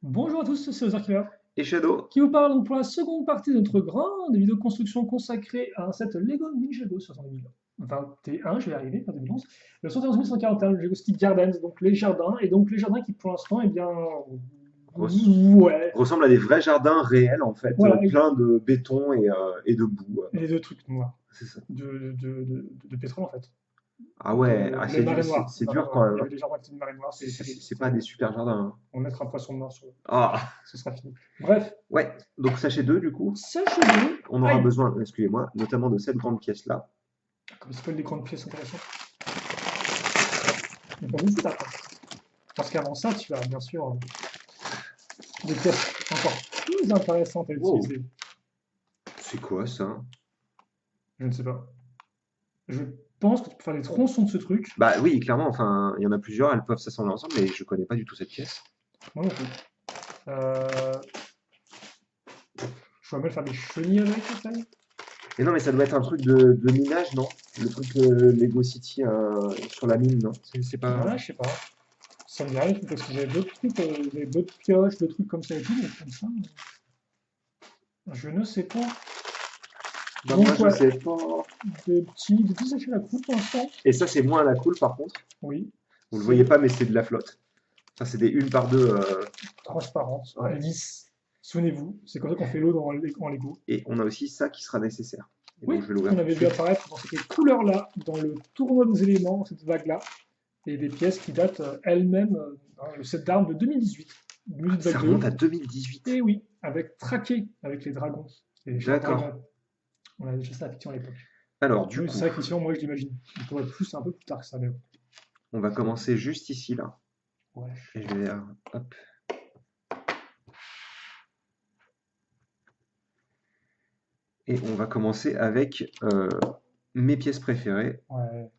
Bonjour à tous, c'est Ozarkiller Et Shadow? qui vous parle donc pour la seconde partie de notre grande vidéo construction consacrée à un set Lego Ninjago sur 2021, je vais y arriver, pas 2011, le 71141, le Lego City Gardens, donc les jardins, et donc les jardins qui pour l'instant, eh bien, Res- ouais, Ressemble à des vrais jardins réels, en fait, voilà, plein de béton et de boue. les deux trucs noirs, C'est ça. de pétrole en fait, Ah ouais, ah, les marées c'est noires, c'est dur quand il même, y hein. avait des jardins qui étaient des marées noires, c'est terrible, C'est pas des super jardins, hein. on mettra un poisson noir sur eux, Ah, ce sera fini. Bref, ouais, donc sachet 2 du coup, sachez-le, on aura aïe, besoin, excusez-moi, notamment de cette grande pièce-là. comme il s'appelle des grandes pièces intéressantes. Donc on hésite après. Parce qu'avant ça, tu as bien sûr des pièces encore plus intéressantes à Wow, utiliser. c'est quoi ça? Je ne sais pas. Je pense que tu peux faire des tronçons de ce truc. Bah oui, clairement, enfin, il y en a plusieurs, elles peuvent s'assembler ensemble, mais je connais pas du tout cette pièce. Moi non plus. Je pourrais même faire des chenilles avec ça. Et non, mais ça doit être un truc de minage, non? Le truc Lego City sur la mine, non? C'est pas... Voilà, je sais pas. Ça me dit rien parce que j'avais d'autres trucs, j'avais d'autres pioches, d'autres trucs comme ça et tout, mais comme ça, je ne sais pas. Bah moi Donc je ouais, sais pas. des petits sachets à la coupe pour l'instant. Et ça c'est moins à la cool par contre. Oui, Vous le c'est voyez pas mais c'est de la flotte. Ça c'est des une par deux. transparente, Ouais. lisse. Souvenez-vous, c'est comme ça qu'on fait l'eau en Lego. Et on a aussi ça qui sera nécessaire. Et donc Oui, je vais l'ouvrir on tout de avait vu suite. apparaître dans cette couleur-là, dans le tournoi des éléments, cette vague-là, et des pièces qui datent elles-mêmes, le set d'armes de 2018, Musique Ça Vague remonte 2, à et 2018. oui, avec Traqué, avec les dragons, et les chars D'accord. dragons. On avait déjà ça à fiction à l'époque. Alors du Oui, c'est coup, vrai que fiction, moi je l'imagine. Il pourrait être plus un peu plus tard que ça, mais bon. on va commencer juste ici là. Ouais. Et je vais hop. Et on va commencer avec mes pièces préférées. Ouais.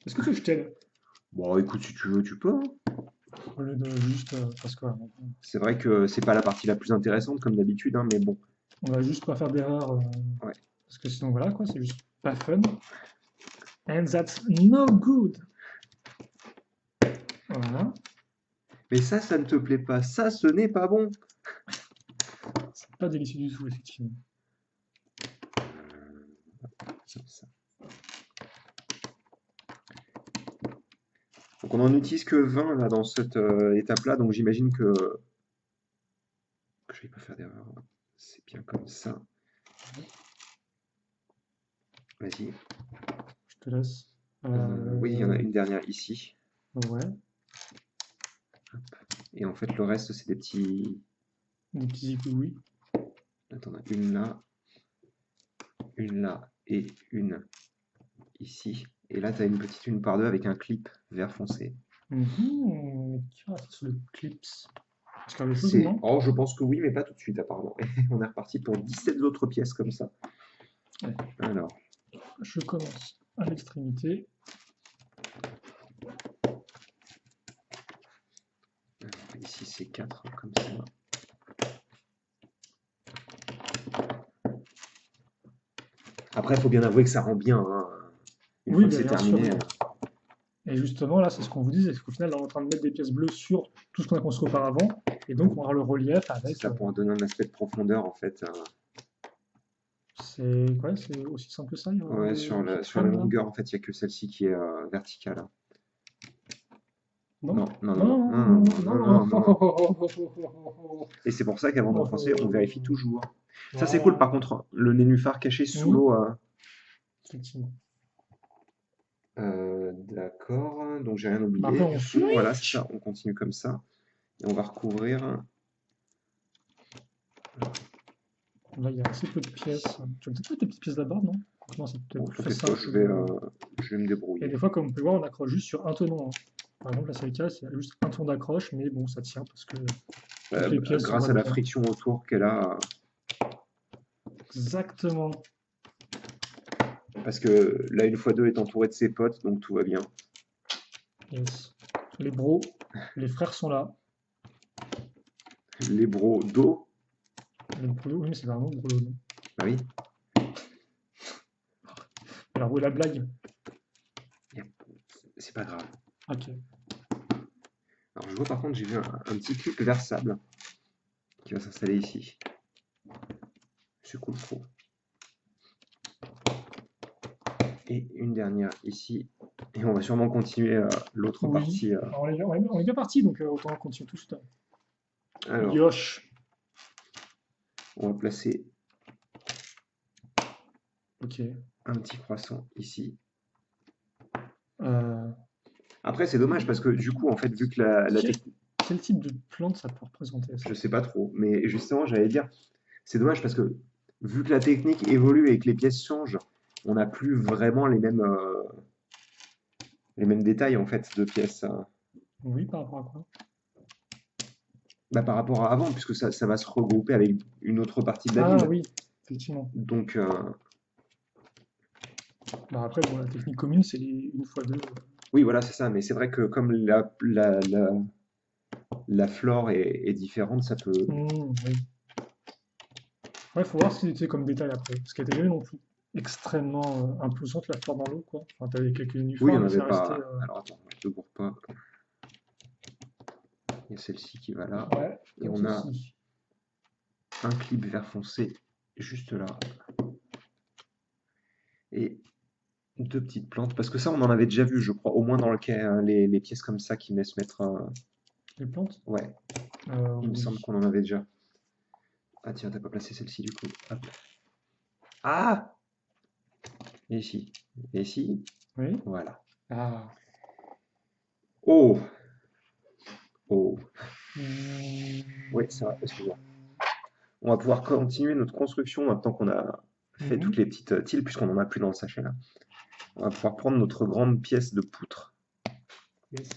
Est-ce que tu veux que je t'aide Bon écoute si tu veux tu peux, hein. au lieu de juste. Parce que C'est vrai que c'est pas la partie la plus intéressante comme d'habitude, hein, mais bon. on va juste pas faire d'erreur. Ouais. Parce que sinon, voilà, quoi, c'est juste pas fun. And that's no good. Voilà. Mais ça ne te plaît pas. Ça, ce n'est pas bon. C'est pas délicieux du tout, effectivement. Comme ça. Donc on n'en utilise que 20 là dans cette étape-là, donc j'imagine que je vais pas faire d'erreur. C'est bien comme ça. Vas-y. Je te laisse. Oui, il y en a une dernière ici. Ouais. Et en fait, le reste, c'est des petits. Des petits éboulis. Attends, on a une là et une ici. Et là, tu as une petite une par deux avec un clip vert foncé. Mais qui a sur le clips? Est-ce qu'il y a des choses ou C'est. non? Oh, je pense que oui, mais pas tout de suite, apparemment. On est reparti pour 17 autres pièces comme ça. Allez, Alors, je commence à l'extrémité. ici, c'est 4 comme ça. Après, il faut bien avouer que ça rend bien, hein. Une Oui, fois que bah, c'est bien sûr, terminé. oui. Et justement, là, c'est ce qu'on vous disait, c'est qu'au final, là, on est en train de mettre des pièces bleues sur tout ce qu'on a construit auparavant, et donc on aura le relief C'est avec. ça pour en donner un aspect de profondeur, en fait. C'est quoi? C'est aussi simple que ça, Ouais, cette sur la forme-là? longueur, en fait, il n'y a que celle-ci qui est verticale, hein. Non? Non, non, non, Non, non, non, non, non, non, non, non, non, non, non. non. Et c'est pour ça qu'avant d'en penser, on vérifie toujours. Ça, c'est cool, Voilà. par contre, le nénuphar caché sous Mhm. l'eau. Effectivement. D'accord, donc j'ai rien Bah, après, oublié. on Du coup, voilà, c'est switch! ça, on continue comme ça. Et on va recouvrir. Là, il y a assez peu de pièces. Tu veux peut-être mettre des petites pièces là-bas, non? Non, c'est peut-être Bon, plus t'inquiète facile pas, que de. je vais me Et débrouiller. des fois, comme on peut voir, on accroche juste sur un tenon, hein. Par exemple, là, c'est le cas, c'est juste un tenon d'accroche, mais bon, ça tient parce que toutes les pièces sont Grâce à vraiment la bien. friction autour qu'elle a, Exactement. parce que la 1x2 est entourée de ses potes, donc tout va bien. Yes. Les bros, les frères sont là. Les bros d'eau, Les bros, oui, mais c'est vraiment bros, non? bah oui, Alors, où est la blague? y a- c'est pas grave. Ok. Alors, je vois par contre, j'ai vu un petit clip versable qui va s'installer ici. C'est cool, je trouve. Et une dernière ici. Et on va sûrement continuer l'autre Oui. partie. Alors, on est bien parti, donc autant continuer tout de suite. Alors, Yosh. on va placer Ok. un petit croissant ici. Euh, Après, c'est dommage parce que du coup, en fait, vu que la quel, technique, quel type de plante ça peut représenter ça? je sais pas trop, mais justement, j'allais dire, c'est dommage parce que vu que la technique évolue et que les pièces changent, on n'a plus vraiment les mêmes détails en fait de pièces Oui, par rapport à quoi? bah, par rapport à avant, puisque ça va se regrouper avec une autre partie de la Ah ville. oui, effectivement. Donc, Bah après, bon, la technique commune, c'est une fois deux. oui, voilà, c'est ça. Mais c'est vrai que comme la flore est différente, ça peut. Oui. Ouais, faut voir ce qu'il était comme détail après. Parce qu'elle était jamais non plus extrêmement imposante la fleur dans l'eau, quoi. Enfin, t'avais quelques Oui, il nénuphars, n'y en mais avait ça restait. pas. Alors attends, je ne bourre pas. Il y a celle-ci qui va là. Ouais, Et comme on a ceci. un clip vert foncé juste là. Et deux petites plantes. Parce que ça, on en avait déjà vu, je crois, au moins dans le cas, hein, les pièces comme ça qui laissent mettre. Les plantes? Ouais, il me semble Oui. qu'on en avait déjà. Ah tiens, t'as pas placé celle-ci du coup. Hop. Ah! Et ici. Et ici. Oui. Voilà. Ah. Oh! Oh! Hmm. Oui, ça va, excuse-moi. On va pouvoir continuer notre construction maintenant qu'on a fait toutes Mhm. les petites tiles, puisqu'on n'en a plus dans le sachet là. On va pouvoir prendre notre grande pièce de poutre. Yes.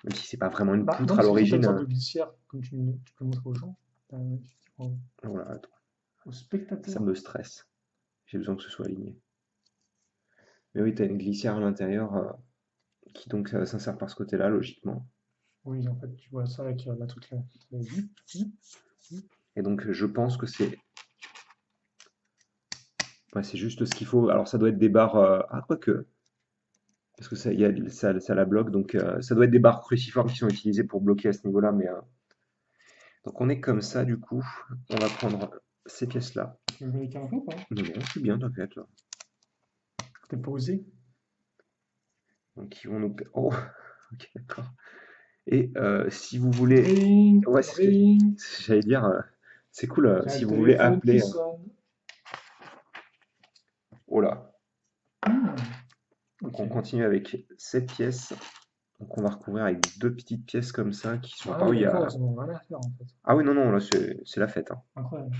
Même si c'est pas vraiment une Bah, non, poutre à parce que toi, t'as une l'origine. sorte de glissière, comme tu peux montrer aux gens. Effectivement, Voilà, attends, aux ça spectateurs. me stresse. J'ai besoin que ce soit aligné. Mais oui, t'as une glissière à l'intérieur qui donc s'insère par ce côté-là, logiquement. Oui, en fait, tu vois ça avec là, toute la vue. Et donc je pense que c'est ouais, c'est juste ce qu'il faut. Alors ça doit être des barres. Ah, quoique. Parce que ça, ça la bloque. Donc ça doit être des barres cruciformes qui sont utilisées pour bloquer à ce niveau-là. Mais donc on est comme ça du coup. On va prendre ces pièces-là. Tu veux vérifier un peu ou pas? Non, non, je suis bien, t'inquiète là. T'es posé. Donc ils vont nous. Oh, ok, d'accord. Et si vous voulez. Ring, Ouais, ring. j'allais dire. C'est cool Il y a si le vous voulez téléphone qui appeler. sonne. Oh là. Hmm, Donc ok. on continue avec cette pièce. Donc on va recouvrir avec deux petites pièces comme ça qui sont Ah oui, apparues il y d'accord, a. ils en ont rien à faire en fait. Ah oui, non, non, là c'est la fête, hein. Incroyable.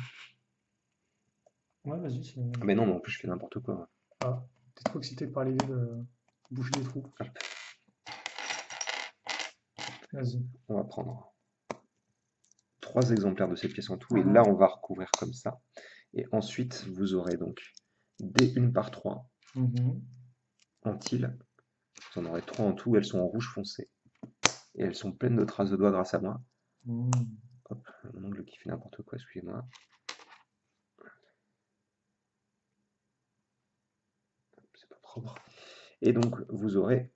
Ouais, vas-y. Ah mais non, mais en plus je fais n'importe quoi. Ah, t'es trop excité par l'idée de boucher des trous. Hop, Vas-y. on va prendre trois exemplaires de cette pièce en tout, et là Ah, on va recouvrir comme ça. Et ensuite, vous aurez donc des 1 par 3 mhm. en tile. Vous en aurez 3 en tout, elles sont en rouge foncé. Et elles sont pleines de traces de doigts grâce à moi. Hmm. Hop, mon ongle qui fait n'importe quoi, excusez-moi. C'est pas propre. Et donc, vous aurez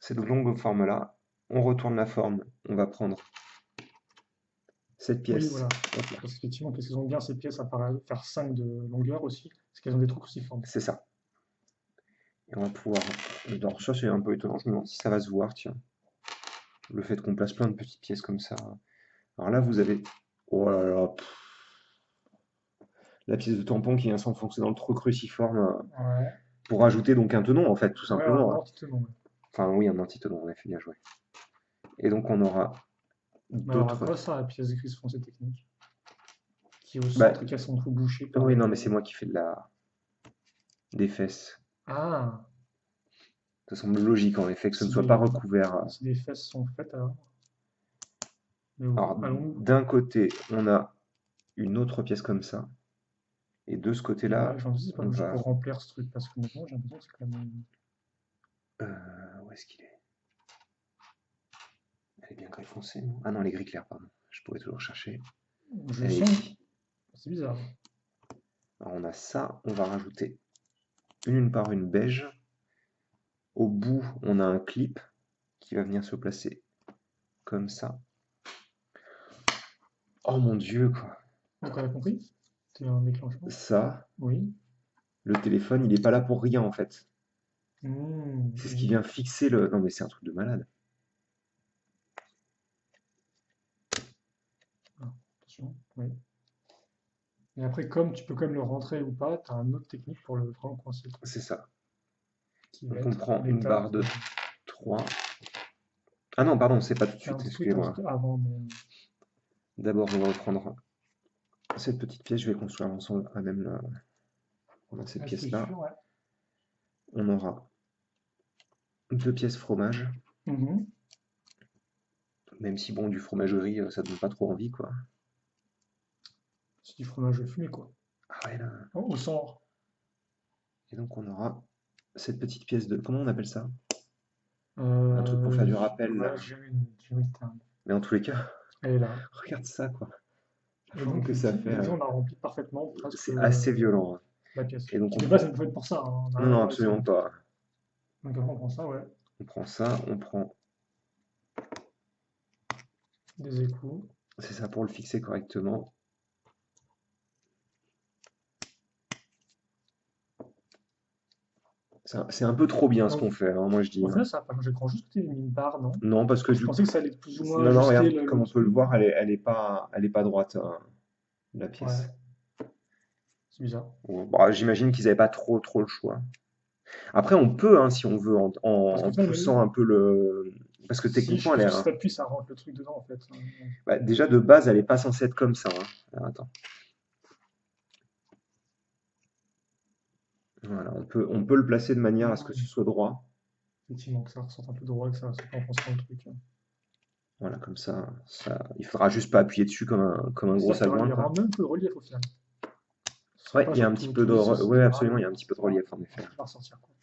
cette longue forme-là. On retourne la forme, on va prendre cette Oui, pièce. voilà. Hop là, Parce qu'effectivement, qu'est-ce qu'ils ont bien ces pièces à faire 5 de longueur aussi, c'est qu'elles ont des trous cruciformes. c'est ça. Et on va pouvoir. Alors, ça, c'est un peu étonnant, je me demande si ça va se voir, tiens. Le fait qu'on place plein de petites pièces comme ça. Alors là, vous avez. Oh là là, la pièce de tampon qui vient s'enfoncer dans le trou cruciforme Ouais. pour rajouter donc un tenon, en fait, tout Ouais, un simplement. anti-tenon. Ouais. Enfin, oui, un antitenon, en effet, bien joué. Et donc, on aura Mais alors, à d'autres. quoi ça, la pièce grise foncée technique? Qui est au Bah, centre et qui a son trou bouché par oui, les. non, mais c'est moi qui fais des fesses. Ah, Ça semble logique, en effet, que ce ne si soit pas des, recouvert. si des fesses sont faites, alors. Mais bon, Alors, allons. d'un côté, on a une autre pièce comme ça. Et de ce Ouais, côté-là, j'en dis, c'est pas on logique va. pour remplir ce truc, parce que maintenant, j'ai l'impression que c'est quand même. Où est-ce qu'il est? Elle est bien gris foncé, non? Ah non, elle est gris clair, pardon. Je pourrais toujours chercher. Je Elle est sens. ici. C'est bizarre. Alors, on a ça, on va rajouter une par une beige. Au bout, on a un clip qui va venir se placer comme ça. Oh mon Dieu, quoi. Donc, on a compris? C'est un déclenchement. Ça, Oui. le téléphone, il est pas là pour rien en fait. C'est ce qui Oui. vient fixer le. Non mais c'est un truc de malade. Ah, attention. Oui. Et après, comme tu peux quand même le rentrer ou pas, tu as une autre technique pour le vraiment coincer, C'est ça. qui va Donc on être prend une barre l'étape. de 3. Ah non, pardon, c'est pas tout de Il y a un suite, petit truc un petit excusez-moi. peu avant, mais D'abord, on va reprendre cette petite pièce, je vais construire l'ensemble à même là. On a cette la pièce-là. structure, ouais. On aura 2 pièces fromage. Mhm. Même si bon, du fromagerie, ça donne pas trop envie, quoi. C'est du fromage fumé, quoi. Ah ouais, là. Au centre. Et donc on aura cette petite pièce de. Comment on appelle ça? Un truc pour faire Euh, du rappel, là. ouais, j'ai eu le terme. Mais en tous les cas, Elle est là. regarde ça, quoi. La Et forme donc, que ça ici, fait. on a rempli parfaitement presque C'est assez violent, hein. la pièce. Et donc Qui on de base, prend. c'est pas fait pour ça, hein. On n'a Non, rien à non, voir ici. absolument pas. Donc, après, on prend ça, ouais. On prend ça, on prend. Des écous. C'est ça pour le fixer correctement. C'est un peu trop bien ce Donc, qu'on fait, hein, moi je dis, au hein. final, ça n'a pas changé grand-chose que tu aies mis une barre, non? Non, parce que Je du coup. pensais que ça allait plus ou moins Non, non, ajuster regarde, le comme on peut le truc. voir, elle est pas droite, hein, la Ouais, pièce. c'est bizarre. Bon, bah, j'imagine qu'ils n'avaient pas trop le choix. Après, on peut, hein, si on veut, Parce en que toi, poussant un peu le. Parce que si, je techniquement, elle pense est. que si t'appuies, ça rentre le truc dedans, en fait. Bah, déjà, de base, elle n'est pas censée être comme ça, hein. Alors, attends. Voilà, on peut le placer de manière à ce que ce soit droit. Effectivement, que ça ressorte un peu droit, que ça reste pas enfoncé dans le truc. Voilà, comme il faudra juste pas appuyer dessus comme un gros C'est-à-dire qu'il y sagouin, aura quoi. même un peu de relief au final. Ce sera Ouais, pas il y a genre un petit tout peu de. lisse, c'est Ouais, des absolument, il y rails, a un petit peu de etc. relief, en effet. Ça va ressortir, quoi.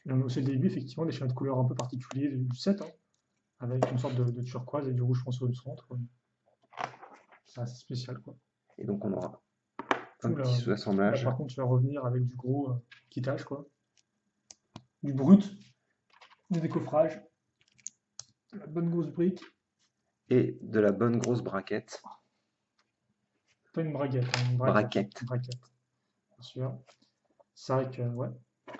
Et on a aussi le début, effectivement, des schémas de couleurs un peu particuliers du set, hein, avec une sorte de turquoise et du rouge foncé au centre. C'est assez spécial, quoi. Et donc, on aura un Oula, petit là, sous-assemblage. par contre, tu vas revenir avec du gros quittage, quoi. Du brut, du décoffrage, de la bonne grosse brique. Et de la bonne grosse braquette. Pas une braguette, hein, une braquette. Braquette. Une braquette, bien sûr. C'est vrai que, ouais, ça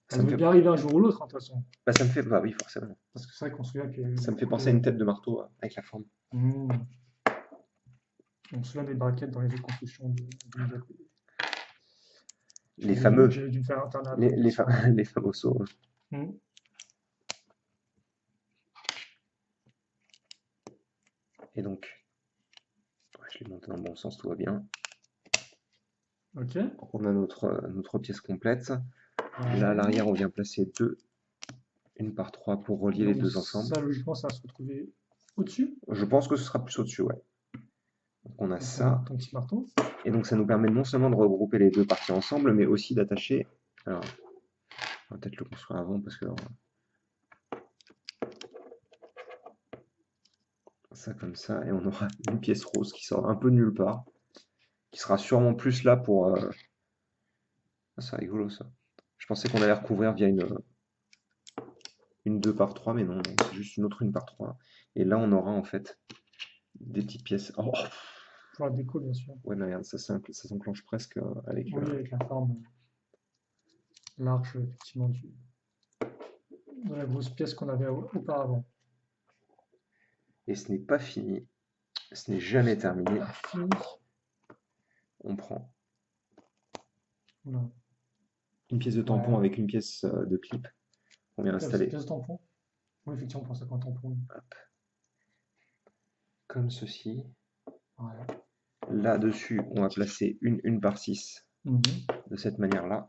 Ça me devait fait. bien arriver un jour ou l'autre, hein, de toute façon. Bah, ça me fait. Bah oui, forcément. Parce que c'est vrai qu'on se souvient qu'il y a eu Ça me fait beaucoup penser à de. une tête de marteau avec la forme. Mmh. On se souvient des braquettes dans les autres constructions de Ninjago. Les fameux. J'avais dû me faire internat Les, avec, les, effectivement. fa- les fameux sauts. Mmh. Et donc, ouais, je l'ai monté dans le bon sens, tout va bien. Ok. On a notre pièce complète. Ouais. Là, à l'arrière, on vient placer une par 3 pour relier les Donc deux ensemble. ça, logiquement, ça va se retrouver au-dessus. Je pense que ce sera plus au-dessus, ouais. Donc on a Donc ça. ton petit marteau. Et donc ça nous permet non seulement de regrouper les deux parties ensemble, mais aussi d'attacher. Alors, on va peut-être le construire avant parce que. Ça comme ça, et on aura une pièce rose qui sort un peu de nulle part, qui sera sûrement plus là pour. Ah, c'est rigolo ça. Je pensais qu'on allait recouvrir via une 2 par 3, mais non, non, c'est juste une autre 1 par 3. Et là, on aura en fait des petites pièces. Oh, Pour la déco, bien sûr. ouais, mais regarde, ça s'enclenche presque avec. Oui, avec la forme large, effectivement, de la grosse pièce qu'on avait auparavant. Et ce n'est pas fini. Ce n'est jamais terminé. Ah, fini. On prend Voilà. une pièce de tampon Ouais. avec une pièce de clip qu'on vient Cette installer pièce de tampon. Oui, effectivement, on prend ça comme un tampon. comme ceci. Voilà. Là-dessus, on va placer une 1 par 6 Mhm. de cette manière-là,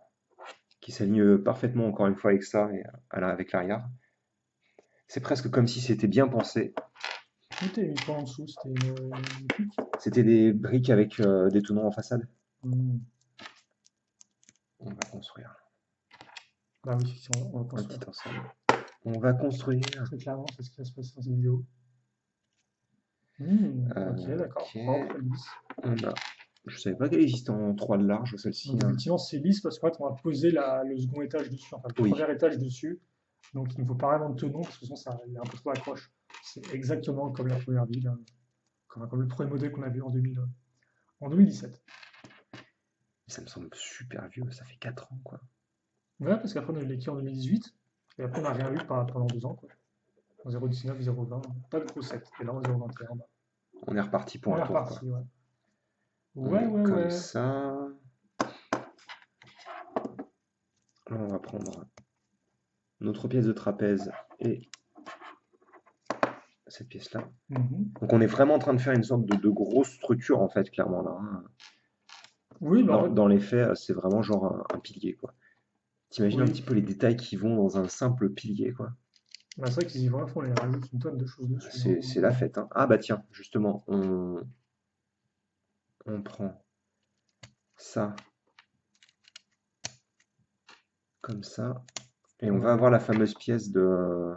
qui s'aligne parfaitement encore une fois avec ça et avec l'arrière. C'est presque comme si c'était bien pensé. C'était mis quoi en dessous? C'était une pique. C'était des briques avec des tenons en façade. Mhm. On va construire Bah oui, effectivement, on va un construire. petit ensemble. On va construire. Très clairement, c'est ce qui va se passer dans cette vidéo. Ok, d'accord. Ok. Propre, lisse. Je savais pas qu'elle existait en 3 de large, celle-ci, Donc hein. effectivement, c'est lisse parce qu'en fait, on va poser le second étage dessus, enfin le Oui. premier étage dessus, Donc il ne faut pas vraiment de tenon, parce que sinon ça, il y a un peu trop d'accroche. C'est exactement comme la première ville, comme le premier modèle qu'on a vu en 2017. Ça me semble super vieux, ça fait 4 ans, quoi. Ouais, parce qu'après on a eu les Kia en 2018, et après on n'a rien eu pendant 2 ans, quoi. En 0,19, 0,20, pas de gros 7. Et là en 0,21, bah, On est reparti pour on un est tour, quoi. reparti, ouais. On Ouais, est ouais, comme ouais. ça. Là, on va prendre notre pièce de trapèze et cette pièce-là. Mhm. Donc on est vraiment en train de faire une sorte de grosse structure, en fait, clairement, là, hein. Oui, bah en fait, Dans les faits, c'est vraiment genre un pilier, quoi. T'imagines un oui. petit peu les détails qui vont dans un simple pilier, quoi. Bah, c'est vrai qu'ils y vont à fond, ils rajoutent une tonne de choses dessus, hein. C'est la fête, hein. Ah bah tiens, justement, on prend ça comme ça, et on va Ouais. avoir la fameuse pièce de...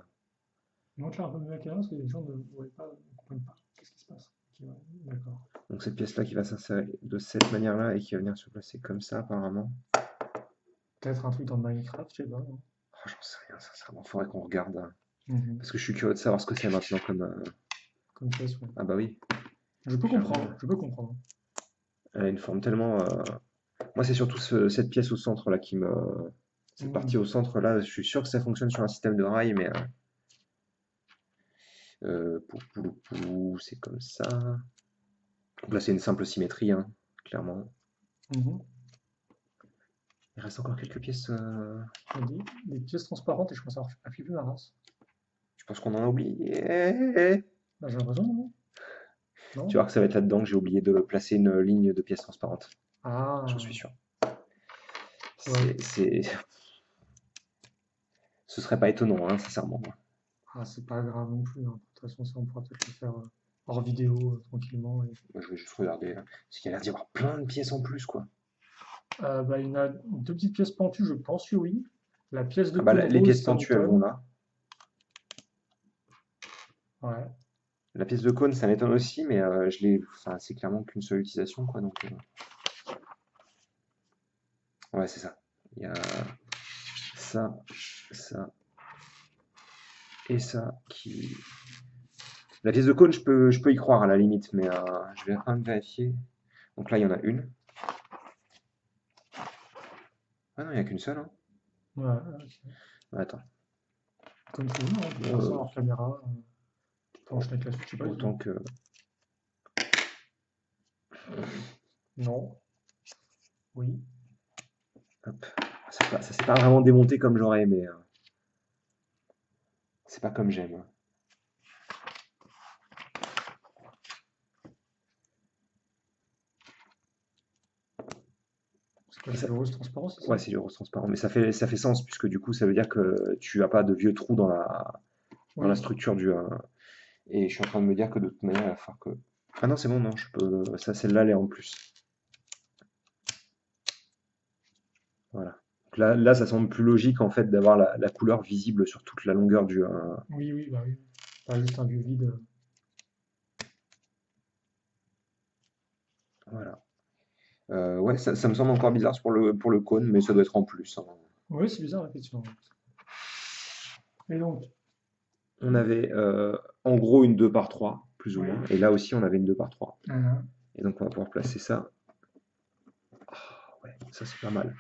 Montre-la un peu mieux à la caméra, parce que les gens ne voient pas, ne comprennent pas. Qu'est-ce qui se passe? Ok, ouais, d'accord. Donc cette pièce-là qui va s'insérer de cette manière-là et qui va venir se placer comme ça, apparemment. Peut-être un truc dans Minecraft, je sais pas, hein. Oh, j'en sais rien, sincèrement, faudrait qu'on regarde, hein. Mhm. Parce que je suis curieux de savoir ce que c'est maintenant comme... Comme pièce, ouais. Ah bah oui, Je peux clairement. comprendre, je peux comprendre. Elle a une forme tellement... Moi, c'est surtout cette pièce au centre là qui me... Cette partie Mhm. au centre là, je suis sûr que ça fonctionne sur un système de rail, mais c'est comme ça. Donc là, c'est une simple symétrie, hein, clairement. Mhm. Il reste encore quelques pièces. Il y a des pièces transparentes et je commence à flipper ma race. Je pense qu'on en a oublié. Là, j'ai l'impression, non? Tu Non? vois que ça va être là-dedans que j'ai oublié de placer une ligne de pièces transparentes. J'en suis Ah, sûr. ouais. C'est... Ce serait pas étonnant, hein, sincèrement. Ah, c'est pas grave non plus, hein. De toute façon, ça, on pourra peut-être le faire hors vidéo, tranquillement. Moi, je vais juste regarder, hein, parce qu'il y a l'air d'y avoir plein de pièces en plus, quoi. Bah, il y en a deux petites pièces pentues, je pense que oui. La pièce de Ah bah, cône les rose, pièces ça pentues, elles vont m'étonne. là. Ouais. La pièce de cône, ça m'étonne aussi, mais enfin, c'est clairement qu'une seule utilisation, quoi. Donc, ouais, c'est ça. Il y a ça, ça et ça qui. La pièce de cône, je peux y croire à la limite, mais je vais quand même vérifier. Donc là, il y en a une. Ah non, il n'y en a qu'une seule, hein. Ouais, ok. Attends. Comme tu veux, hein, on peut faire ça Euh, hors caméra. Tu peux enchaîner avec la suite, je sais pas, autant que. non, oui. Hop. Ça s'est pas vraiment démonté comme j'aurais aimé, hein. C'est pas comme j'aime, hein. C'est quoi, Et c'est ça- de rose transparent, c'est Ouais, ça? c'est du rose transparent. Mais ça fait sens, puisque du coup, ça veut dire que tu as pas de vieux trous dans la Oui. structure du. Et je suis en train de me dire que de toute manière, il va falloir que. Ah non, c'est bon, non, je peux. Ça, celle-là, elle est en plus. Voilà. Donc là, ça semble plus logique en fait d'avoir la couleur visible sur toute la longueur du. Oui, oui, bah oui. Pas juste un vieux vide. Voilà. Ouais, ça me semble encore bizarre pour le cône, mais ça doit être en plus, hein. Oui, c'est bizarre, effectivement. Et donc, On avait en gros une 2 par 3 plus ou oui. moins. Et là aussi, on avait une 2 par 3. Mhm. Et donc, on va pouvoir placer ça. Ouais, ça c'est pas mal.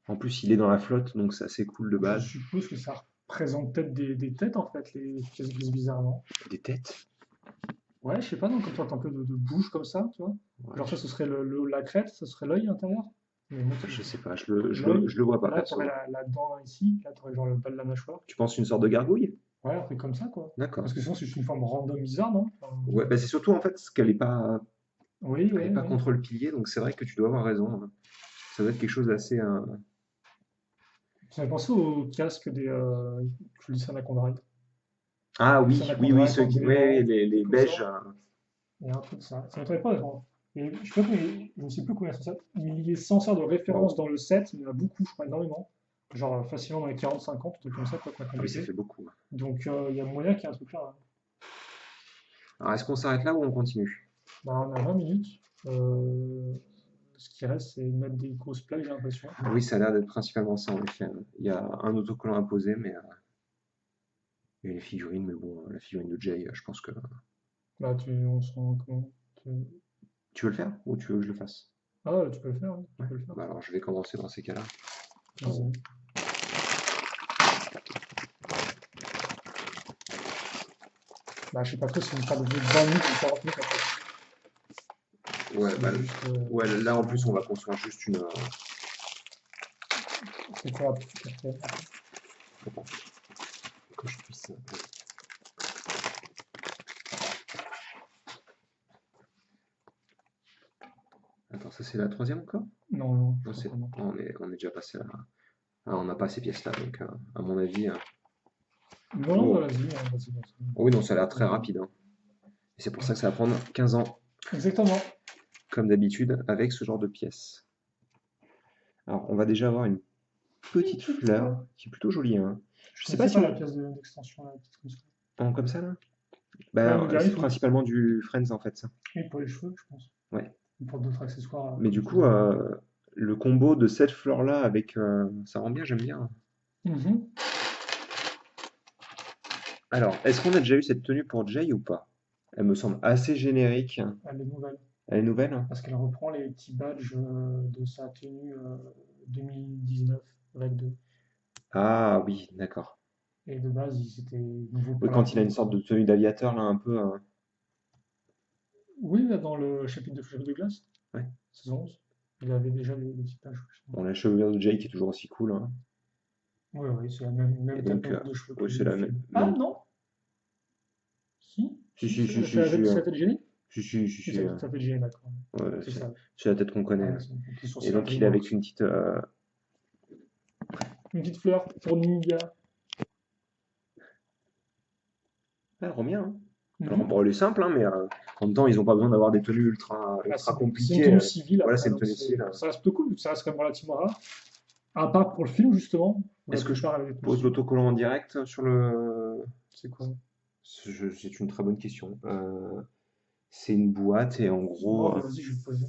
En plus, il est dans la flotte, donc c'est assez cool de Je base. suppose que ça représente peut-être des têtes, en fait, les pièces grises bizarrement. Des têtes. Ouais, je sais pas, non, comme toi, t'as un peu de bouche comme ça, tu vois. Ouais, Genre ça, ce serait la crête, ce serait l'œil intérieur. Mais moi, je sais pas, l'œil, je le vois pas là, t'aurais perso. la dent ici, là, t'aurais genre le bas de la mâchoire. Tu penses une sorte de gargouille? Ouais, un truc comme ça, quoi. D'accord. Parce que sinon, c'est juste une forme random bizarre, non? Enfin, Ouais, bah c'est surtout en fait ce qu'elle est pas, oui, elle est oui, pas oui. contre le pilier, donc c'est vrai que tu dois avoir raison, hein. Ça doit être quelque chose d'assez. Ça fait penser au casque du lycée Anaconda. Ah Le lycée oui, oui, oui, Anaconda, ceux en qui. Oui, oui, blanc, les comme ça. beiges. Il y a un truc ça. Ça m'étonnerait pas, vraiment. Et je sais pas je ne sais plus combien ça. Il est censé de référence Waouh. dans le set, il y en a beaucoup, je crois, énormément. Genre facilement dans les 40-50, trucs comme ça, quoi, qu'on a Ah oui, ça complété. fait beaucoup. Donc il y a moyen qu'il y ait un truc là, hein. Alors est-ce qu'on s'arrête là ou on continue? Bah, on a 20 minutes. Ce qui reste, c'est de mettre des grosses plaques, j'ai l'impression. Oui, ça a l'air d'être principalement ça en effet. Il y a un autocollant à poser, mais. Et les figurines, mais bon, la figurine de Jay, je pense que. Bah, on s'en. Comment Tu veux le faire ou tu veux que je le fasse? Ah, ouais, tu peux le faire, hein, tu Ouais. peux le faire. Bah alors je vais commencer dans ces cas-là. Vas-y. Bah, je sais pas trop si on parle de 20 minutes ou 40 minutes après. Ouais, C'est bah, juste. ouais, là en plus on va construire juste une. C'est quoi après? Attends, que je puisse. Attends, ça c'est la troisième encore? Non, non, Non, je crois pas, non. on est déjà passé là. Ah, on n'a pas ces pièces là, donc à mon avis. Non, non, Oh. bah, vas-y, hein, vas-y, vas-y. Oh oui, non, ça a l'air très rapide, hein. Et c'est pour ça que ça va prendre 15 ans, Exactement. comme d'habitude, avec ce genre de pièces. Alors, on va déjà avoir une petite fleur qui est plutôt jolie, hein. Je sais pas C'est si pas la on. pièce d'extension, là, petite comme ça. Comme ça là? Ouais, mais Bah, c'est Garif, oui. principalement du Friends en fait, ça. Oui, pour les cheveux, je pense. Ouais. Ou pour d'autres accessoires, Mais comme du tu coup, dis. le combo de cette fleur-là avec. Ça rend bien, j'aime bien. Mhm. Alors, est-ce qu'on a déjà eu cette tenue pour Jay ou pas? Elle me semble assez générique. Elle est nouvelle. Elle est nouvelle? Parce qu'elle reprend les petits badges de sa tenue 2019, vague 2. Ah oui, d'accord. Et de base, ils étaient nouveaux Oui, pour la quand il a peau. une sorte de tenue d'aviateur là, un peu. Oui, là, dans le chapitre de glace, Ouais. saison 11, il avait déjà des petits badges. Bon, la chevelure de Jay qui est toujours aussi cool, hein. Oui, oui, c'est la Et même tête, donc, même coupe de cheveux que ouais, c'est du la film. Ah même. non? Si, Si, si, si, si, si, c'est si, la tête de Jenny? si, Oui, si, c'est la tête de Jenny, d'accord. ouais, C'est ça. c'est la tête qu'on connaît, Ah, là. c'est un petit Et sourcil en donc, il est avec DreamWorks. une petite. Une petite fleur pour Ninja. Elle rend bien, hein. Alors, Mhm. bon, elle est simple, hein, mais en même temps, ils n'ont pas besoin d'avoir des tenues ultra, Ah, ultra c'est une compliquées. tenue civile Voilà, après, c'est une donc tenue civile. ça reste plutôt cool, vu que ça reste quand même relativement rare. À part pour le film, justement, où la Est-ce que je plupart avaient des tenues pose civiles. l'autocollant en direct sur le. C'est quoi? C'est une très bonne question. C'est une boîte et en Non, gros, mais vas-y, je vais le poser.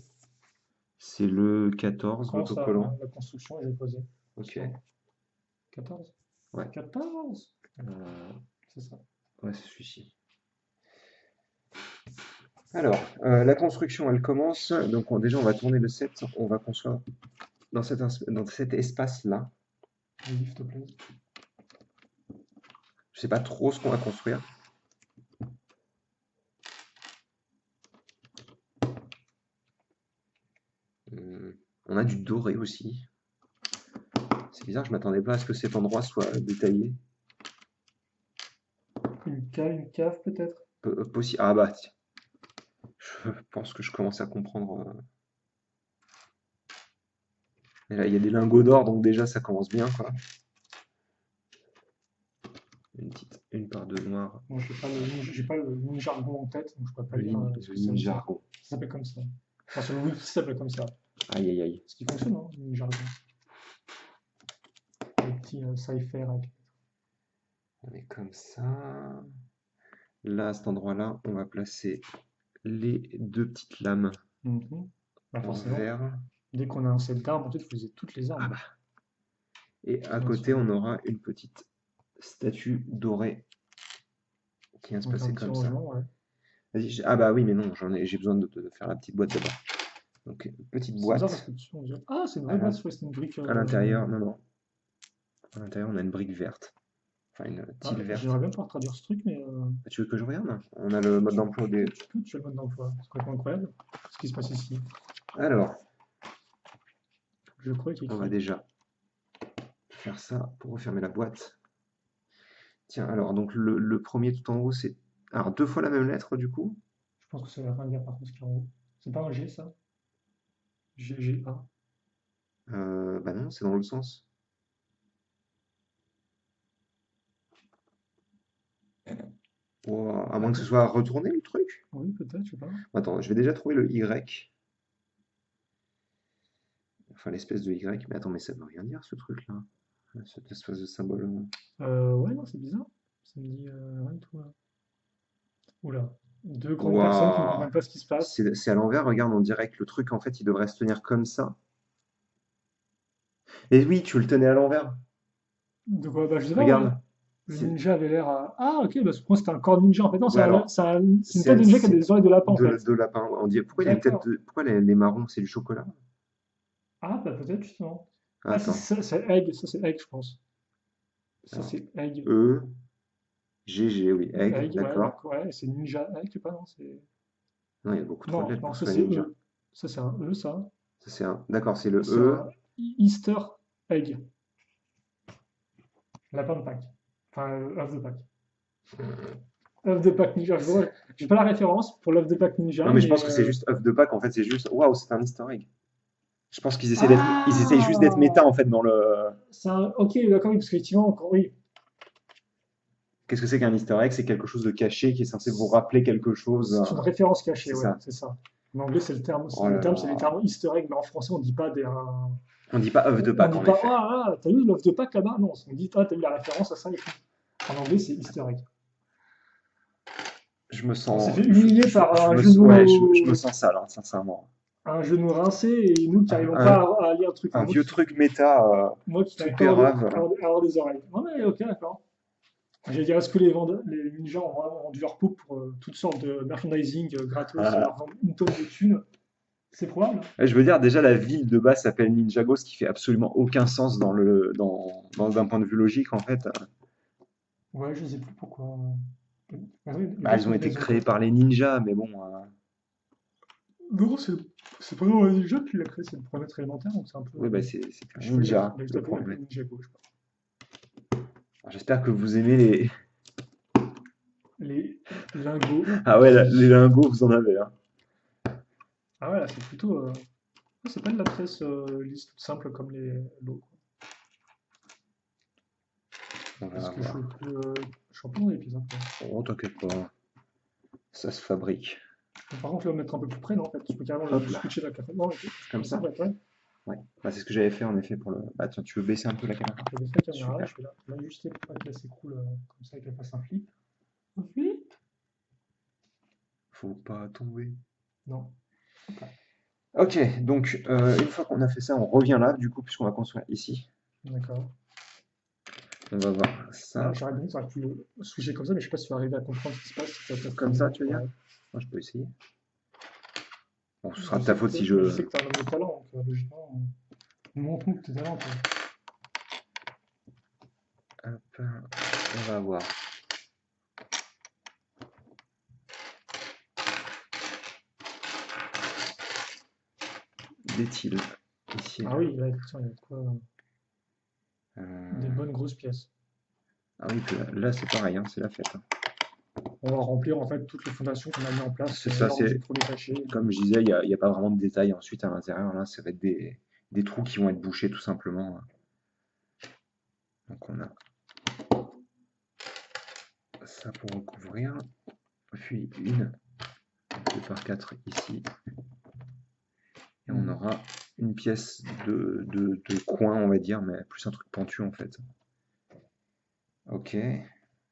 c'est le 14, Commence l'autocollant. la construction et je vais le poser. Ok. 14? Ouais. 14? Euh, C'est ça. ouais, c'est celui-ci. Alors, la construction, elle commence. Donc, déjà, on va tourner le set. On va construire dans cet espace-là. Oui, s'il te plaît. Je sais pas trop ce qu'on va construire. On a du doré aussi. C'est bizarre, je m'attendais pas à ce que cet endroit soit détaillé. Une cave peut-être? Possible. Ah bah, tiens, je pense que je commence à comprendre. Et là, il y a des lingots d'or, donc déjà, ça commence bien, quoi. Une part de noir. Moi, j'ai pas le mini jargon en tête, donc je peux pas Le, lire nin- ce le que ça veut dire. ninjargon. Ça s'appelle comme ça. Enfin, sur le wiki, ça s'appelle comme ça. Aïe, aïe, aïe. Ce qui fonctionne, hein, le mini jargon. Le petit cipher avec. On est comme ça. Là, à cet endroit-là, on va placer les deux petites lames Mhm. Bah, en forcément, verre. dès qu'on a un set d'armes, en fait, il faut utiliser toutes les Ah armes. bah. Et à Bien côté, sûr. on aura une petite statue dorée qui vient se Donc un passer petit comme ça. rangement, ouais. Vas-y, ah bah oui, mais non, j'ai besoin de faire la petite boîte d'abord. Donc, petite C'est bizarre parce boîte. que dessus, on dirait. Ah, c'est une À vraie l'in- boîte, je crois que c'était une brique. à l'intérieur, non, non. À l'intérieur, on a une brique verte. Enfin, une Ah, tile verte. j'aimerais bien pouvoir traduire ce truc, mais Tu veux que je regarde? On a le mode d'emploi des. tu as le mode d'emploi. C'est complètement incroyable ce qui se passe ici. Alors, Je crois qu'il y a on va écrit. déjà faire ça pour refermer la boîte. Tiens, alors, donc le premier tout en haut, c'est. Alors, deux fois la même lettre, du coup. Je pense que ça veut rien dire par contre ce qu'il y a en haut. C'est pas un G ça? GGA. Bah non, c'est dans l'autre sens. Ouah, à moins que ce soit retourné le truc. Oui, peut-être, je sais pas. Attends, je vais déjà trouver le Y. Enfin, l'espèce de Y. Mais attends, mais ça veut rien dire ce truc-là. Cette espèce de symbole. Ouais, non, c'est bizarre. Ça me dit rien du tout là. Oula. Deux grandes personnes qui ne Waouh! comprennent pas ce qui se passe. C'est à l'envers, regarde, on dirait que le truc, en fait, il devrait se tenir comme ça. Et oui, tu le tenais à l'envers. De quoi? Bah, je sais pas, ouais. Regarde. Le C'est ninja avait l'air Ah, ok, bah, pour moi c'était un corps ninja. En fait, non, ouais, alors c'est une tête de ninja qui a des oreilles de lapin, en fait. de lapin. Ouais. On dit pourquoi il y a une tête D'accord. de pourquoi les marrons, c'est du chocolat? Ah, bah peut-être, justement. Ah, si, Attends. c'est Egg, ça c'est Egg, je pense. Ça Alors, c'est Egg. E, GG, oui, egg, Egg, ouais, d'accord. d'accord, ouais, et c'est ninja Egg, pas, non, c'est. Non, il y a beaucoup trop de Non, lettres non, pour que ça ce soit c'est ninja. E. Ça c'est un E, ça. Ça, c'est un. D'accord, c'est le C'est E. un Easter Egg. Lapin de Pâques. Enfin, œuf de Pâques. Œuf de Pâques ninja. J'ai pas la référence pour l'œuf de Pâques Non, ninja, mais je mais. pense que c'est juste œuf de Pâques. En fait, c'est juste. Waouh, c'est un Easter egg. Je pense ils essayent juste d'être méta Ah! en fait dans le. Ok, d'accord, oui, parce qu'effectivement, oui. Qu'est-ce que c'est qu'un Easter egg? C'est quelque chose de caché qui est censé vous rappeler quelque chose. C'est une référence cachée, C'est ouais, ça. c'est ça. En anglais, c'est le terme. Oh Le là terme, c'est les là. termes Easter egg, mais en français, on dit pas des. On dit pas œuf de On Pâques dit en pas, effet. ah, t'as vu l'œuf de Pâques là-bas? Non, on dit, ah, t'as vu la référence à ça et tout. En anglais, c'est Easter egg. Je me On s'est sens. fait humilier par Ouais, je me sens sale, hein, sincèrement. un genou rincé et nous qui n'arrivons Un, pas à lire le truc. un Enfin, vieux truc méta, moi qui n'arrive pas super rave. à avoir des oreilles. Non, mais ok, d'accord. J'allais dire, est-ce que les ninjas ont vraiment vendu leur peau pour toutes sortes de merchandising gratos, leur vendre une tonne de thunes? C'est probable. Je veux dire, déjà, la ville de base s'appelle Ninjago, ce qui fait absolument aucun sens d'un point de vue logique, en fait. Ouais, je sais plus pourquoi. Il y a Bah, peut-être elles ont une été raison, créées quoi. par les ninjas, mais bon. Non, c'est pas vraiment un ninja qui l'a créé, c'est le premier maître élémentaire, donc c'est un peu. Oui, bah, c'est un Je peux lire. ninja, Il a juste le appelé problème. Ninja Go, je sais Alors, j'espère que vous aimez les. pas. Les lingots Ah ouais, les qui. lingots, vous en avez, hein. Ah ouais, là, c'est plutôt. C'est pas de la pièce lisse toute simple comme les lots, quoi. On Est-ce va que je suis voir. le plus champion des pièces, hein, quoi. Oh, t'inquiète pas, ça se fabrique. Mais par contre, je vais le mettre un peu plus près, non, en fait. Je peux carrément Hop le là, switcher la carte. Non, ok. comme Comme ça, ça. ouais, ouais. Ouais, bah, c'est ce que j'avais fait en effet pour le. Bah, tiens, tu veux baisser un peu la caméra? Je vais baisser la caméra, Super. je vais l'ajuster pour pas qu'elle s'écroule comme ça et qu'elle fasse un flip. Un flip? Faut pas tomber. Non. Ok, donc une fois qu'on a fait ça, on revient là, du coup, puisqu'on va construire ici. D'accord. On va voir Là, ça. j'aurais bien j'aurais pu le switcher comme ça, mais je sais pas si tu vas arriver à comprendre ce qui se passe. Si tu vas Comme ça, tu veux dire? ouais. Moi, je peux essayer. Bon, ce sera Je de ta sais faute si je je. sais que tu as un homme de talent, donc logiquement, montre-nous tes talents, quoi. Hop, on va voir. Des îles. Ici et Ah là. oui, là, effectivement, il y a de quoi, des Euh, bonnes grosses pièces. Ah oui, puis là, c'est pareil, hein, c'est la fête, hein. On va remplir en fait toutes les fondations qu'on a mis en place C'est ça, lors du c'est. premier cachet. Comme je disais, il y a pas vraiment de détails ensuite à l'intérieur. Là, ça va être des trous qui vont être bouchés tout simplement. Donc on a ça pour recouvrir. Puis une 2 par 4 ici. Et on aura une pièce de coin, on va dire, mais plus un truc pentu en fait. Ok.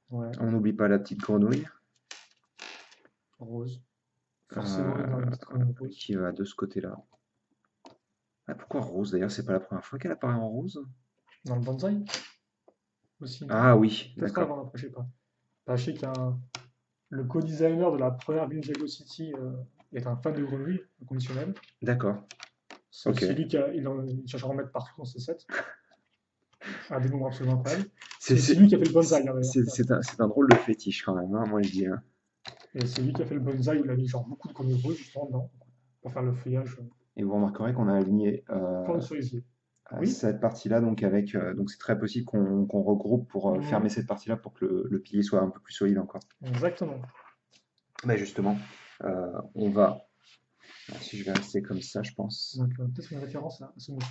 Ouais, On n'oublie pas la petite grenouille rose. Forcément, il y euh, aura une petite grenouille rose. qui va de ce côté-là. Ah, pourquoi rose d'ailleurs? C'est pas la première fois qu'elle apparaît en rose? Dans le bonsaï aussi, non? Ah oui, Peut-être d'accord. avant, après, je sais pas. Bah, je sais le co-designer de la première Ninjago City est un fan de grenouilles, inconditionnel. D'accord. C'est Ok. aussi lui il cherche à en mettre partout dans ses sets, à des nombres absolument incroyables. C'est C'est aussi lui qui a fait le bonsaï, hein, d'ailleurs. c'est un drôle de fétiche quand même, hein, moi je dis, hein. Et c'est lui qui a fait le bonsaï, où il a mis genre beaucoup de grenouilles roses, justement, dedans, pour faire le feuillage Et vous remarquerez qu'on a aligné comme cerisier. Oui. cette partie-là, donc avec, donc c'est très possible qu'on regroupe pour fermer Mhm. cette partie-là pour que le pilier soit un peu plus solide encore. Exactement. Bah justement, on va, si je vais rester comme ça, je pense. Donc, peut-être une référence à ce monsieur.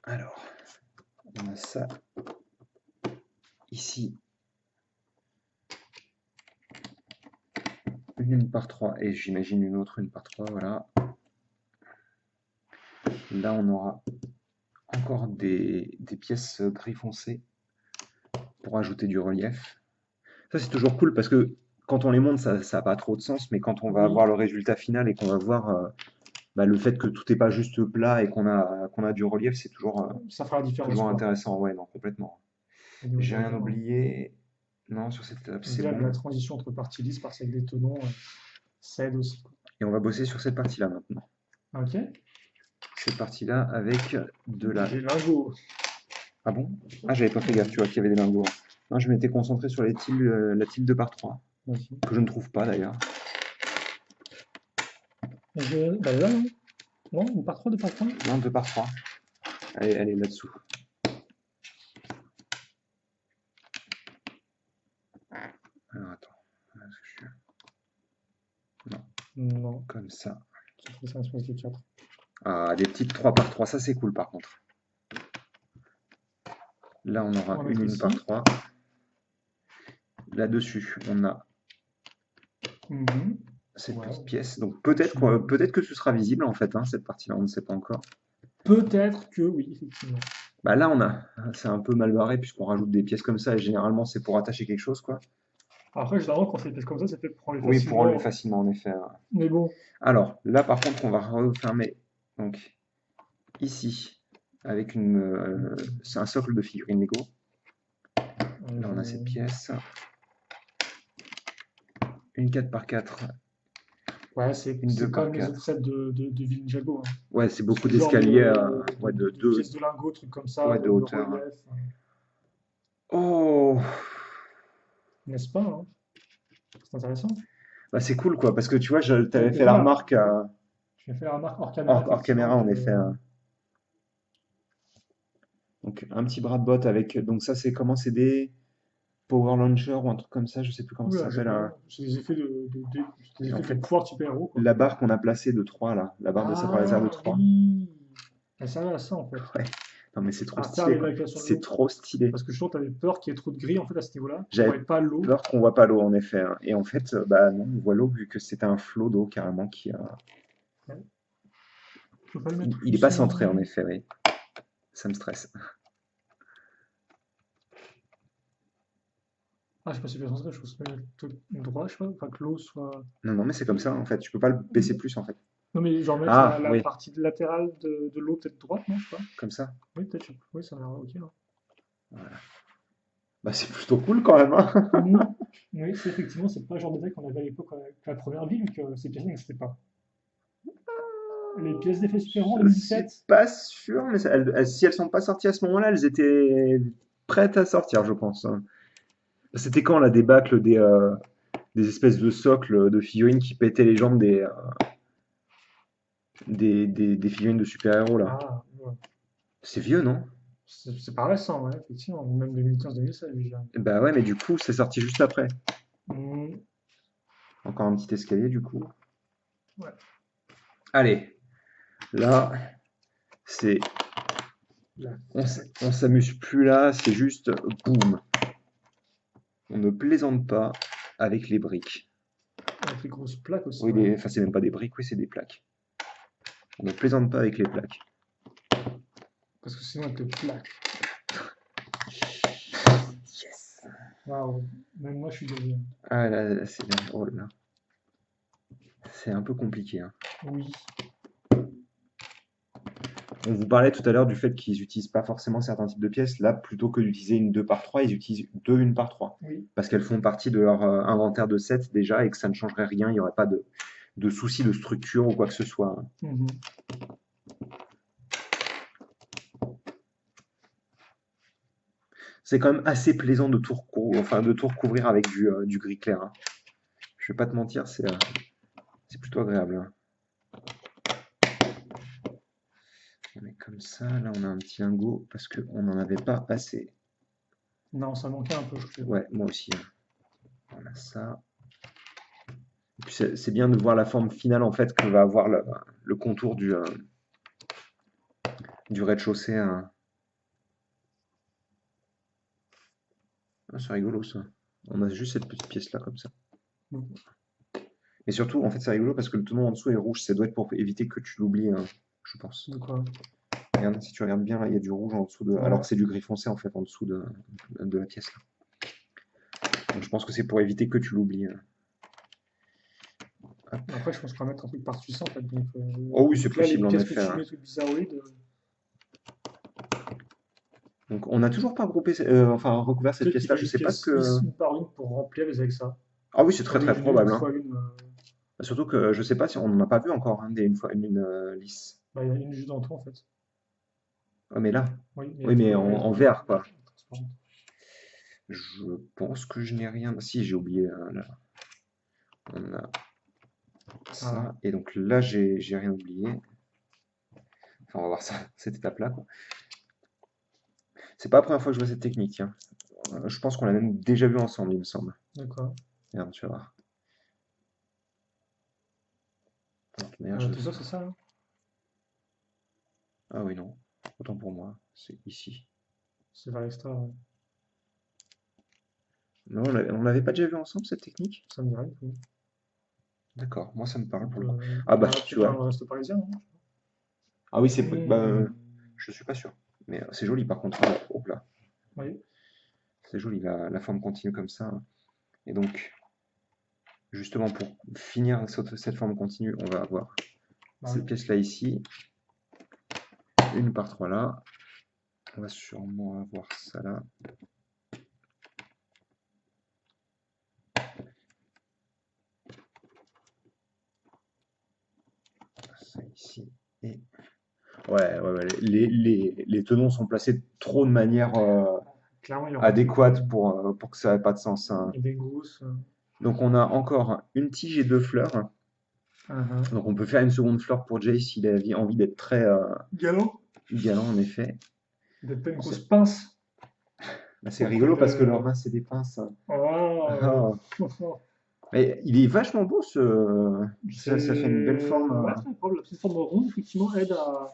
Alors, on a ça ici, une par 3 et j'imagine une autre une par 3 voilà. Là, on aura encore des pièces gris foncé pour ajouter du relief. Ça, c'est toujours cool parce que quand on les monte, ça n'a pas trop de sens, mais quand on va Oui. avoir le résultat final et qu'on va voir bah, le fait que tout n'est pas juste plat et qu'on a du relief, c'est Ça fera la différence, toujours quoi. intéressant. Ouais, non, complètement. Au niveau du J'ai rien regard, hein. oublié. Non, sur cette étape, Donc c'est là, la bon. transition entre partie lisse, partie avec des tenons, ça aide aussi, quoi. Et on va bosser sur cette partie-là maintenant. Ok. Cette partie-là avec de la... Des lingots. Ah bon? Ah, j'avais pas fait gaffe, tu vois, qu'il y avait des lingots. Non, je m'étais concentré sur la tile 2 par 3 Vas-y. que je ne trouve pas d'ailleurs. Bah là, non. Non, une par 3, 2 par 3. Non, 2 par 3. Elle est là-dessous. Alors attends. Est-ce que je suis... Non, Non. comme ça. C'est un espace de 4. Ah, des petites 3 par 3, ça c'est cool par contre. Là, on aura On va une mettre ligne par ici. 3. Là-dessus, on a Mhm. cette Ouais. petite pièce. Donc peut-être que ce sera visible en fait, hein, cette partie-là, on ne sait pas encore. Peut-être que oui, effectivement. Bah là, c'est un peu mal barré puisqu'on rajoute des pièces comme ça et généralement c'est pour attacher quelque chose, quoi. Après, généralement, quand c'est des pièces comme ça, c'est fait pour enlever Oui, pour enlever facilement. facilement en effet. Mais bon. Alors là, par contre, on va refermer donc ici avec c'est un socle de figurines Lego. Là, on a cette pièce. Une 4 par 4. Ouais, Une 2 c'est par comme les 4. autres sets de Ninjago, hein. Ouais, c'est beaucoup Ce genre d'escaliers ouais, de pièces de lingots, trucs comme ça, ouais, de de hauteur. relief. Oh, N'est-ce pas, hein? C'est intéressant. bah, c'est cool quoi, parce que tu vois, je t'avais fait Et la voilà, remarque je vais faire la remarque hors caméra, hors caméra effectivement, en que effet. Donc un petit bras de botte avec. Donc ça, c'est comment? C'est des Power Launcher ou un truc comme ça, je sais plus comment ça oula, j'ai s'appelle. pas. C'est des effets c'est des Et en effets de fait, pouvoir de super-héros, quoi. la barre qu'on a placée de 3 là, la barre de sabre laser de Ah 3. oui! Elle servait à ça, en fait. Ouais. Non mais c'est trop À faire stylé quoi. l'évacuation de C'est l'eau. trop stylé. Parce que je trouve que t'avais peur qu'il y ait trop de gris, en fait, à ce niveau-là, qu'on J'avais voyait pas l'eau. peur qu'on voit pas l'eau en effet, hein. Et en fait, bah non, on voit l'eau vu que c'était un flot d'eau carrément qui. Ouais. Je peux pas le mettre Il est pas plus. centré en effet, oui. Ça me stresse. Ah, je sais pas si c'est bien centré, je pense que c'est droit, je sais pas. Enfin, que l'eau soit. Non, non, mais c'est comme ça en fait. Tu peux pas le baisser plus en fait. Non, mais genre mettre Ah la oui, partie latérale de l'eau peut-être droite, non? Je sais pas. comme ça. Oui, peut-être. Oui, ça m'a l'air ok, hein. Voilà. Bah c'est plutôt cool quand même, hein. Mhm. Oui, c'est effectivement, c'est pas le genre de détail qu'on avait à l'époque avec la première ville, vu que ces pièces n'existaient pas. Les pièces d'effets super-héros en Je suis 2017. pas sûr, mais si elles sont pas sorties à ce moment-là, elles étaient prêtes à sortir, je pense, hein. C'était quand la débâcle des espèces de socles de figurines qui pétaient les jambes des figurines de super-héros là. Ah, ouais. C'est vieux, non? C'est pas récent, ouais, effectivement. Même 2015-2016, déjà. Bah ouais, mais du coup, c'est sorti juste après. Mhm. Encore un petit escalier du coup. Ouais. Allez, là, c'est La on s'amuse plus là, c'est juste boum. On ne plaisante pas avec les briques. avec les grosses plaques aussi, Oui, ouais. enfin, c'est même pas des briques, oui, c'est des plaques. On ne plaisante pas avec les plaques. Parce que sinon, avec les plaques. Yes. Waouh. Même moi, je suis désolé. Ah là, oh là là. C'est un peu compliqué, hein. Oui. On vous parlait tout à l'heure du fait qu'ils n'utilisent pas forcément certains types de pièces. Là, plutôt que d'utiliser une 2 par 3, ils utilisent deux 1 par 3. Oui. Parce qu'elles font partie de leur inventaire de sets déjà et que ça ne changerait rien. Il n'y aurait pas de soucis de structure ou quoi que ce soit, hein. Mhm. C'est quand même assez plaisant de de tout recouvrir avec du gris clair, hein. Je vais pas te mentir, c'est plutôt agréable, hein. On est comme ça. Là, on a un petit lingot parce qu'on n'en avait pas assez. Non, ça manquait un peu, je trouve. Ouais, moi aussi, hein. On a ça. Et puis c'est bien de voir la forme finale en fait que va avoir le contour du rez-de-chaussée, hein. Ah, c'est rigolo ça. On a juste cette petite pièce là comme ça. Mhm. Et surtout, en fait, c'est rigolo parce que le tenon en dessous est rouge. Ça doit être pour éviter que tu l'oublies, hein, je pense. De quoi? Regarde, si tu regardes bien, là, il y a du rouge en dessous Ouais. alors que c'est du gris foncé en fait en dessous de la pièce là. Donc je pense que c'est pour éviter que tu l'oublies, hein. Hop. Après, je pense qu'on va mettre un truc par-dessus ça, en fait. Donc, Oh oui, c'est donc là, les possible en pièces que effet, tu hein. mets, trucs bizarroïdes, Donc on n'a toujours pas groupé, enfin recouvert cette peut-être qu'il pièce-là. a Je une sais pas ce pièce que. lisse une par une pour remplir avec ça. Ah oui, c'est Au très lieu très d'une une probable, hein. fois une, Surtout que je sais pas si on n'en a pas vu encore hein, une fois une lisse. bah, il y en a une juste en tout, en fait. Ah mais là, Oui, mais oui mais le reste, en vert quoi. transparente. Je pense que je n'ai rien. Si j'ai oublié là. On a Ah, ça et donc là j'ai rien oublié. Enfin on va voir ça cette étape-là quoi. C'est pas la première fois que je vois cette technique, hein. Je pense qu'on l'a même déjà vu ensemble, il me semble. d'accord. Regarde, tu vas voir. Merde, Tout ça, c'est ça, hein. Ah oui, non. Autant pour moi, c'est ici. C'est vers l'extra, ouais. Non, on l'avait pas déjà vu ensemble, cette technique? Ça me dit rien du tout. D'accord, moi ça me parle Donc, pour le coup. Ah bah, tu peut-être vois. un reste parisien, non? Ah oui, bah, Hmm. je suis pas sûr. Mais c'est joli par contre. Oh là, Oui, c'est joli la forme continue comme ça. Et donc, justement, pour finir cette forme continue, on va avoir bah oui. cette pièce-là ici, une par trois là. On va sûrement avoir ça là. Ça ici. Et ouais, les tenons sont placés trop de manière Clairement, il y aura adéquate pour que ça ait pas de sens, hein. des gousses. Donc on a encore une tige et deux fleurs. Mhm. Donc on peut faire une seconde fleur pour Jay s'il a envie d'être très Galant. galant en effet. Peut-être pas une Bon, grosse pince c'est auprès rigolo parce que leurs de. mains c'est des pinces. Oh. Ah. Mais il est vachement beau ça fait une belle forme. C'est. Ouais, très probable. La petite forme ronde, effectivement, aide à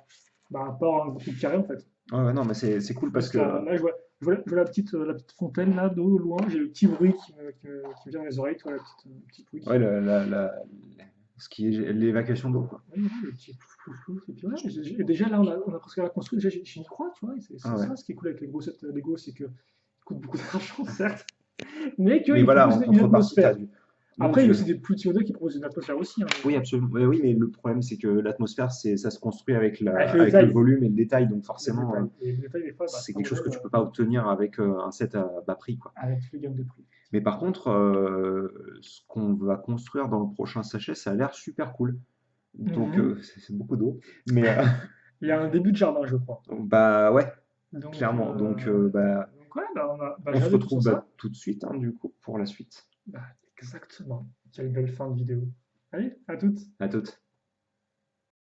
pas avoir beaucoup de carré, en fait. Ouais, non mais c'est cool parce Parce que que là, je vois la petite fontaine, là, d'eau au loin. J'ai le petit bruit qui me vient dans les oreilles, toi, le petit bruit ouais, qui. ce qui est l'évacuation d'eau quoi. Ouais, ouais, le petit plouf, plouf, plouf. Et puis, ouais, et déjà, là, on a presque la construit. Déjà, j'y crois, tu vois. Et c'est Ah ouais. ça, ce qui est cool avec les grossettes Lego, c'est qu'ils coûtent beaucoup d'argent, certes, mais Mais qu'ils voilà, proposent en une contrepartie, t'as atmosphère. du. Mon Après, il y a Dieu. aussi des plus petits modèles qui proposent une atmosphère aussi, hein, Oui, absolument. Oui, mais le problème, c'est que l'atmosphère, ça se construit avec avec le avec le détail. volume et le détail. Donc Le forcément, détail. Et le détail, des fois, bah, c'est certains quelque chose modèles, que tu peux pas obtenir avec un set à bas prix, quoi. avec toutes les gammes de prix. Mais par contre, ce qu'on va construire dans le prochain sachet, ça a l'air super cool. Donc, Mhm. c'est beaucoup d'eau. Mais Il y a un début de jardin, je crois. bah ouais, Donc, clairement. Bah, ouais, bah, on j'ai se hâte de tout retrouve ça. tout de suite, hein, du coup, pour la suite. Bah, exactement. Quelle belle fin de vidéo. Allez, à toutes. À toutes.